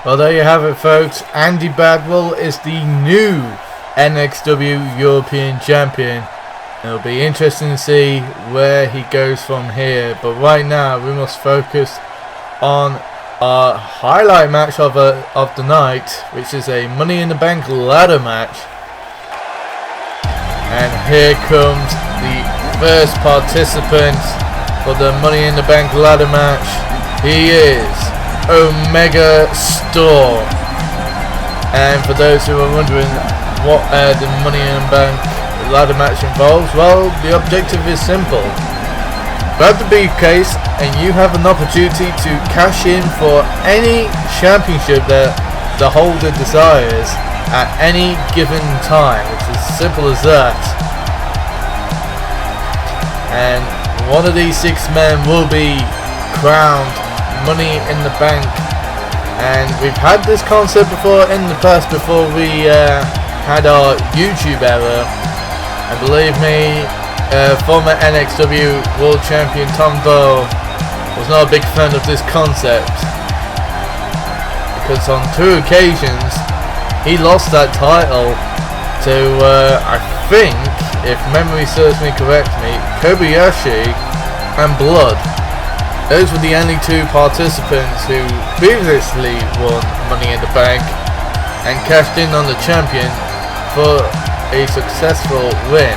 Well, there you have it, folks. Andy Badwell is the new NXW European Champion. It'll be interesting to see where he goes from here. But right now, we must focus on our highlight match of the night, which is a Money in the Bank ladder match. And here comes the first participant for the Money in the Bank ladder match. He is Omega Storm. And for those who are wondering what the Money in the Bank ladder match involves, well, the objective is simple. Grab the briefcase and you have an opportunity to cash in for any championship that the holder desires at any given time. It's as simple as that. And one of these 6 men will be crowned Money in the Bank, and we've had this concept before in the past, before we had our YouTube era. And believe me, former NXW World Champion Tom Doyle was not a big fan of this concept, because on 2 occasions he lost that title to I think, if memory serves me correctly, Kobayashi and Blood. Those were the only 2 participants who previously won Money in the Bank and cashed in on the champion for a successful win.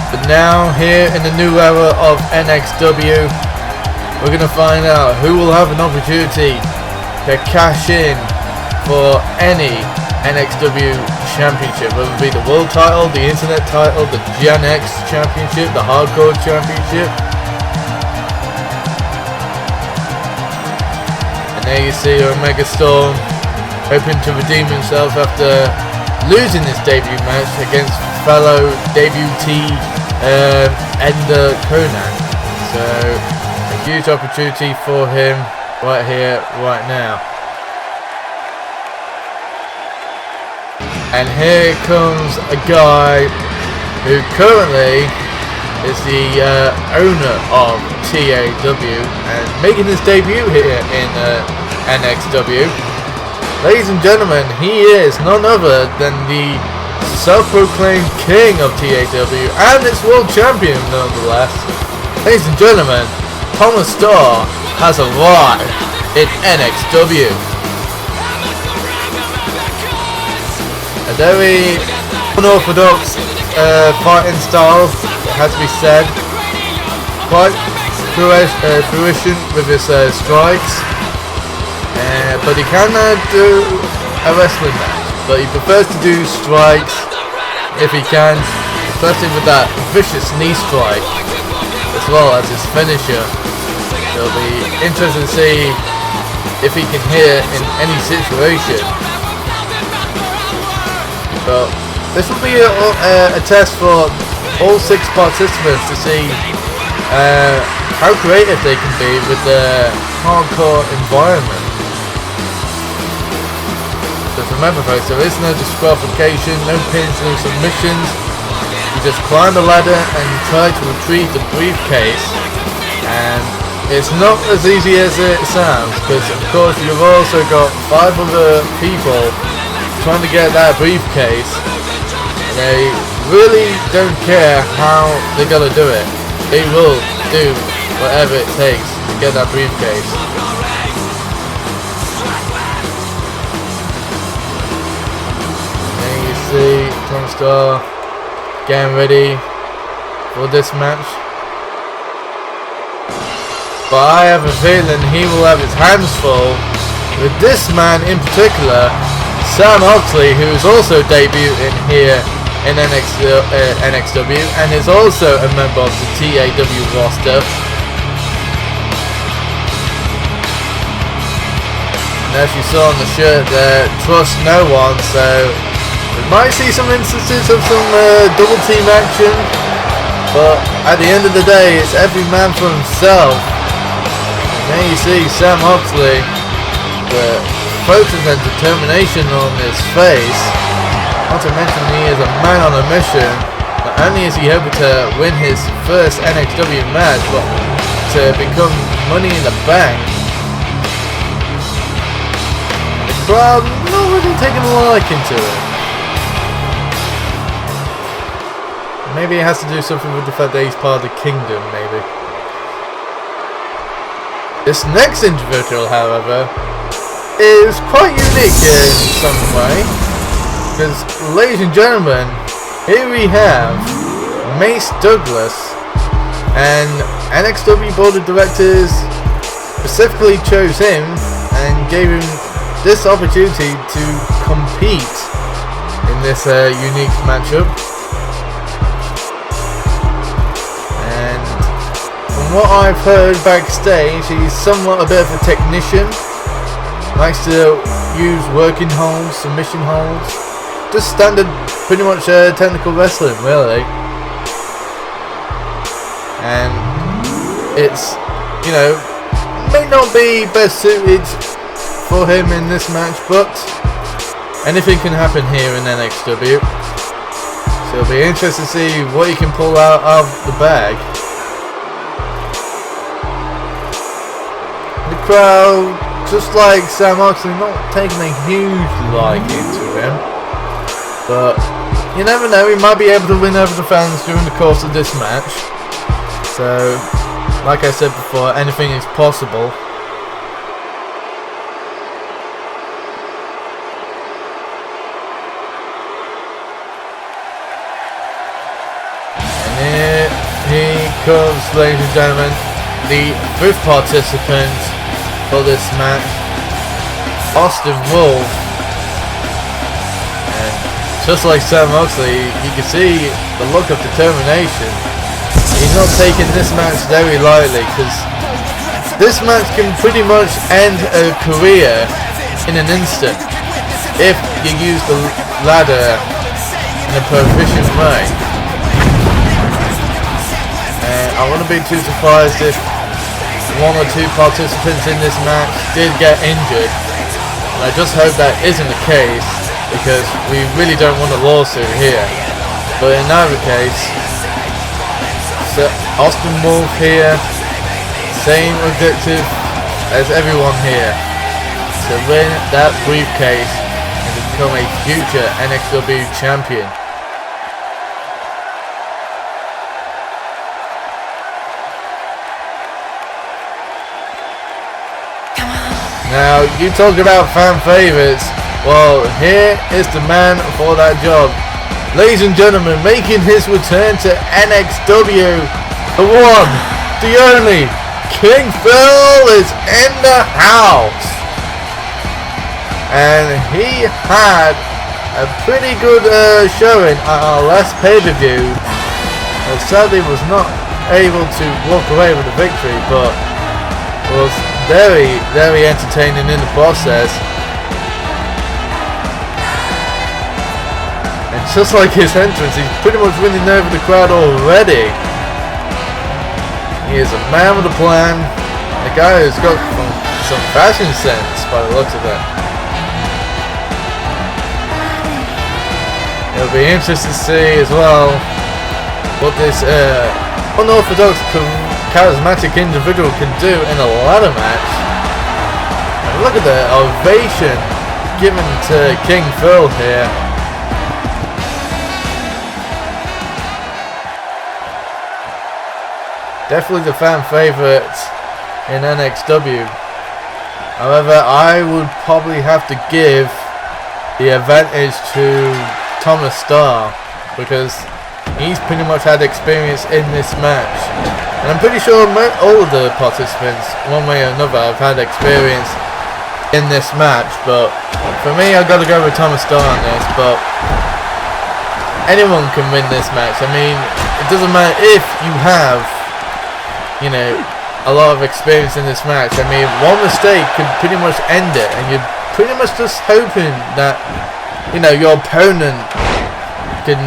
But now, here in the new era of NXW, we're going to find out who will have an opportunity to cash in for any NXW championship, whether it be the world title, the internet title, the Gen X championship, the hardcore championship. And there you see Omega Storm hoping to redeem himself after losing his debut match against fellow debutee Ender Conan. So a huge opportunity for him right here, right now. And here comes a guy who currently is the owner of TAW and making his debut here in NXW. Ladies and gentlemen, he is none other than the self-proclaimed king of TAW and its world champion nonetheless. Ladies and gentlemen, Thomas Starr has arrived in NXW. A very unorthodox fighting style, it has to be said. Quite fruition with his strikes, but he can do a wrestling match. But he prefers to do strikes if he can, especially with that vicious knee strike, as well as his finisher. It'll be interesting to see if he can hit in any situation. But this will be a test for all 6 participants to see how creative they can be with the hardcore environment. But remember, folks, there is no disqualification, no pins, no submissions. You just climb the ladder and try to retrieve the briefcase. And it's not as easy as it sounds, because of course you've also got 5 other people trying to get that briefcase, and they really don't care how they're gonna do it. They will do whatever it takes to get that briefcase. And you see Tom Starr getting ready for this match, but I have a feeling he will have his hands full with this man in particular, Sam Oxley, who is also debuting here in NXW and is also a member of the TAW roster. And as you saw on the shirt there, trust no one, so we might see some instances of some double team action, but at the end of the day, it's every man for himself. And there you see Sam Oxley, the focus and determination on his face. Not to mention he is a man on a mission. Not only is he hoping to win his first NXW match, but to become Money in the Bank crowd not really taking a liking to it. Maybe it has to do something with the fact that he's part of the kingdom, maybe. This next individual, however, is quite unique in some way. Because, ladies and gentlemen, here we have Mace Douglas, and NXW Board of Directors specifically chose him and gave him this opportunity to compete in this unique matchup. And from what I've heard backstage, he's somewhat a bit of a technician. Likes to use working holds, submission holds. Just standard, pretty much technical wrestling, really. And it's, you know, may not be best suited for him in this match, but anything can happen here in NXW. So it'll be interesting to see what he can pull out of the bag. The crowd, just like Sam Oxley, not taking a huge liking to him. But you never know, he might be able to win over the fans during the course of this match. So, like I said before, anything is possible. And here he comes, ladies and gentlemen, the fifth participant for this match, Austin Wolf. Just like Sam Oxley, you can see the look of determination. He's not taking this match very lightly, because this match can pretty much end a career in an instant if you use the ladder in a proficient way. And I wouldn't be too surprised if one or two participants in this match did get injured. And I just hope that isn't the case, because we really don't want a lawsuit here. But in either case, so Austin Wolf here, same objective as everyone here, to win that briefcase and become a future NXW champion. Now, you talk about fan favorites. Well, here is the man for that job. Ladies and gentlemen, making his return to NXW, the one, the only, King Phil is in the house. And he had a pretty good showing at our last pay-per-view. Sadly was not able to walk away with a victory, but was very, very entertaining in the process. Just like his entrance, he's pretty much winning over the crowd already. He is a man with a plan. A guy who's got some fashion sense by the looks of it. It'll be interesting to see as well what this unorthodox, charismatic individual can do in a ladder match. And look at the ovation given to King Phil here. Definitely the fan favourite in NXW. However, I would probably have to give the advantage to Thomas Starr, because he's pretty much had experience in this match. And I'm pretty sure all of the participants, one way or another, have had experience in this match. But for me, I've got to go with Thomas Starr on this. But anyone can win this match. I mean, it doesn't matter if you have, you know, a lot of experience in this match. I mean, one mistake could pretty much end it, and you're pretty much just hoping that, you know, your opponent can,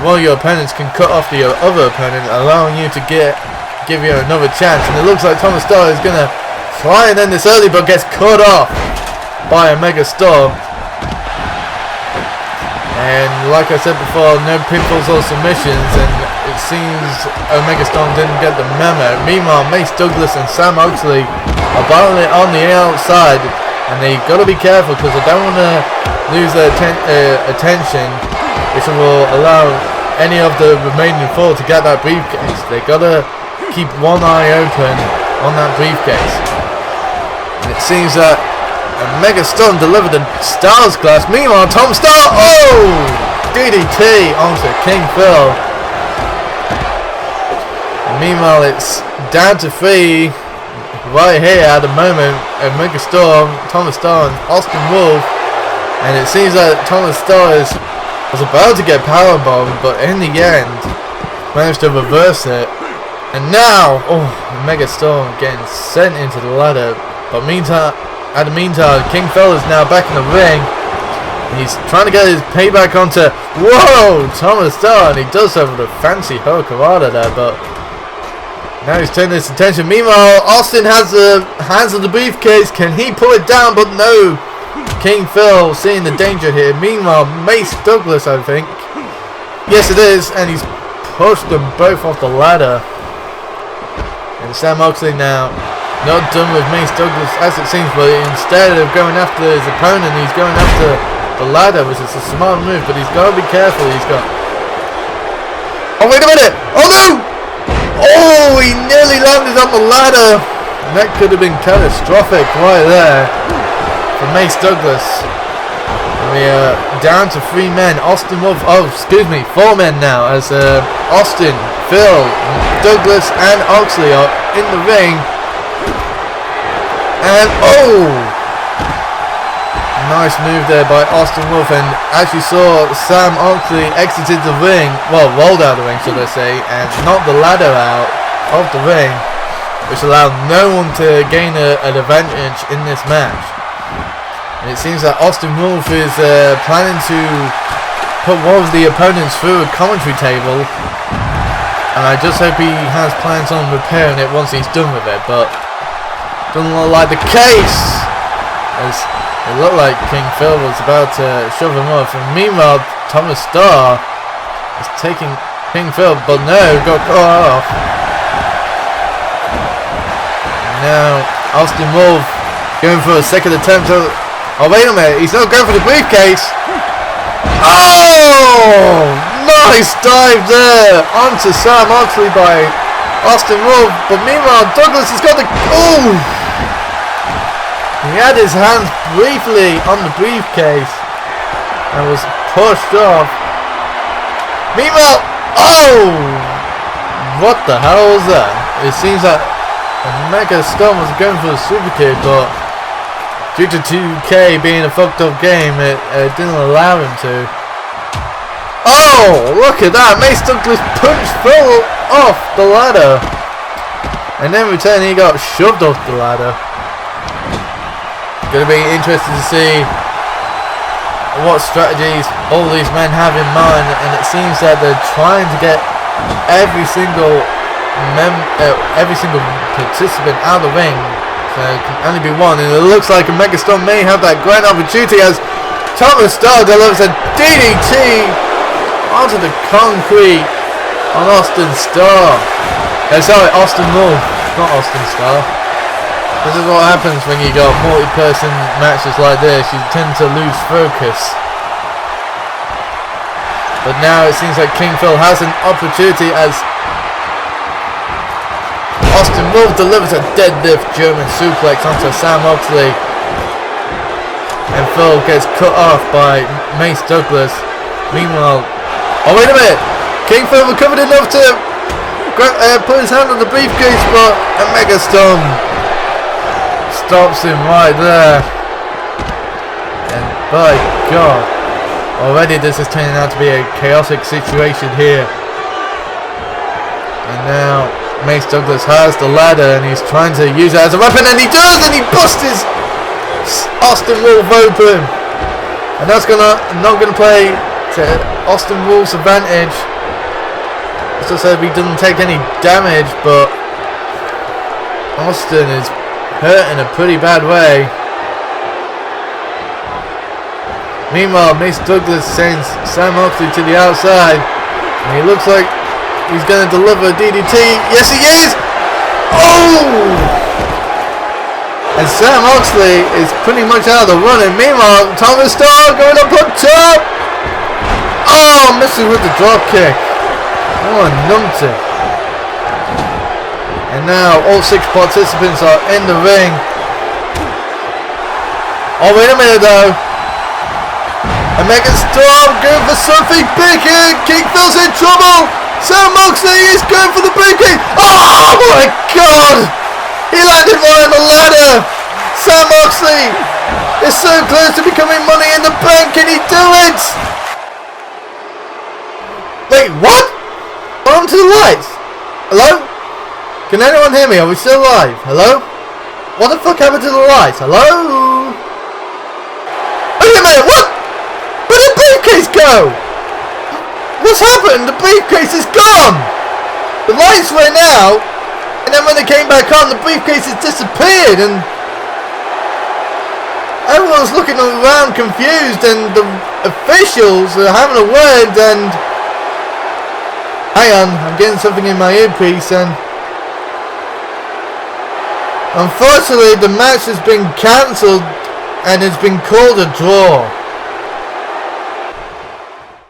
one of your opponents can cut off your other opponent, allowing you to give you another chance. And it looks like Thomas Starr is gonna try and end this early, but gets cut off by Omega Storm. And like I said before, no pinfalls or submissions, and it seems Omega Storm didn't get the memo. Meanwhile, Mace Douglas and Sam Oxley are battling on the outside. and they got to be careful because they don't want to lose their attention, which will allow any of the remaining 4 to get that briefcase. They got to keep one eye open on that briefcase. And it seems that Omega Storm delivered a Stars Clash. Meanwhile, Tom Star, DDT onto King Phil. And meanwhile, it's down to 3 right here at the moment. Omega Storm, Thomas Star, and Austin Wolf. And it seems that Thomas Star was about to get powerbombed, but in the end managed to reverse it. And now, Omega Storm getting sent into the ladder. But at the meantime, King Phil is now back in the ring. He's trying to get his payback onto Thomas Star, and he does so with a fancy Hurricanrana there, but now he's turning his attention. Meanwhile, Austin has the hands of the briefcase. Can he pull it down? But no. King Phil seeing the danger here. Meanwhile, Mace Douglas, I think. Yes, it is, and he's pushed them both off the ladder. And Sam Moxley now not done with Mace Douglas as it seems, but instead of going after his opponent, he's going after the ladder, which is a smart move, but he's got to be careful. He's got... Oh, wait a minute! Oh, no! Oh, he nearly landed on the ladder! And that could have been catastrophic right there for Mace Douglas. And we are down to 3 men. Austin Wolf, 4 men now, as Austin, Phil, Douglas, and Oxley are in the ring. And nice move there by Austin Wolf, and as you saw, Sam Oxley exited the ring, well, rolled out of the ring, should I say, and knocked the ladder out of the ring, which allowed no one to gain an advantage in this match. And it seems that Austin Wolf is planning to put one of the opponents through a commentary table, and I just hope he has plans on repairing it once he's done with it, but doesn't look like the case, as it looked like King Phil was about to shove him off. And meanwhile, Thomas Star is taking King Phil, but no, got caught off. And now Austin Wolf going for a second attempt. Oh, wait a minute, he's not going for the briefcase. Oh, nice dive there onto Sam Oxley by Austin Wolf. But meanwhile, Douglas has got the... He had his hands briefly on the briefcase and was pushed off. Meanwhile, what the hell was that? It seems that Omega Storm was going for the super kick, but due to 2K being a fucked up game, it didn't allow him to. Look at that! Mace Douglas punched Phil off the ladder, and in return he got shoved off the ladder. Going to be interesting to see what strategies all these men have in mind, and it seems that they're trying to get every single participant out of the ring, so it can only be one, and it looks like Omega Storm may have that great opportunity as Thomas Star delivers a DDT onto the concrete on Austin Star. Austin Wolf, not Austin Star. This is what happens when you got multi-person matches like this. You tend to lose focus. But now it seems like King Phil has an opportunity as Austin Wolf delivers a deadlift German suplex onto Sam Oxley. And Phil gets cut off by Mace Douglas. Meanwhile... Oh, wait a minute! King Phil recovered enough to put his hand on the briefcase, but Omega Storm stops him right there. And by God, already this is turning out to be a chaotic situation here. And now Mace Douglas has the ladder and he's trying to use it as a weapon, and he does, and he busts Austin Wolf open. And that's not gonna play to Austin Wolf's advantage. As I said, he doesn't take any damage, but Austin is hurt in a pretty bad way. Meanwhile, Mace Douglas sends Sam Oxley to the outside, and he looks like he's going to deliver a DDT. Yes, he is! And And Sam Oxley is pretty much out of the running. Meanwhile, Thomas Starr going up on top. Oh, misses with the drop kick. Oh, a numpty. And now all 6 participants are in the ring. Oh, wait a minute though. And Megan Storm going for something big here. King Phil's in trouble. Sam Moxley is going for the big kick. Oh my god. He landed right on the ladder. Sam Moxley is so close to becoming Money in the Bank. Can he do it? Wait, what? On to the lights. Hello? Can anyone hear me? Are we still live? Hello? What the fuck happened to the lights? Hello? Wait a minute, what? Where did the briefcase go? What's happened? The briefcase is gone. The lights went out, and then when they came back on, the briefcase has disappeared, and everyone's looking around confused, and the officials are having a word, and hang on, I'm getting something in my earpiece, and unfortunately the match has been cancelled and it's been called a draw.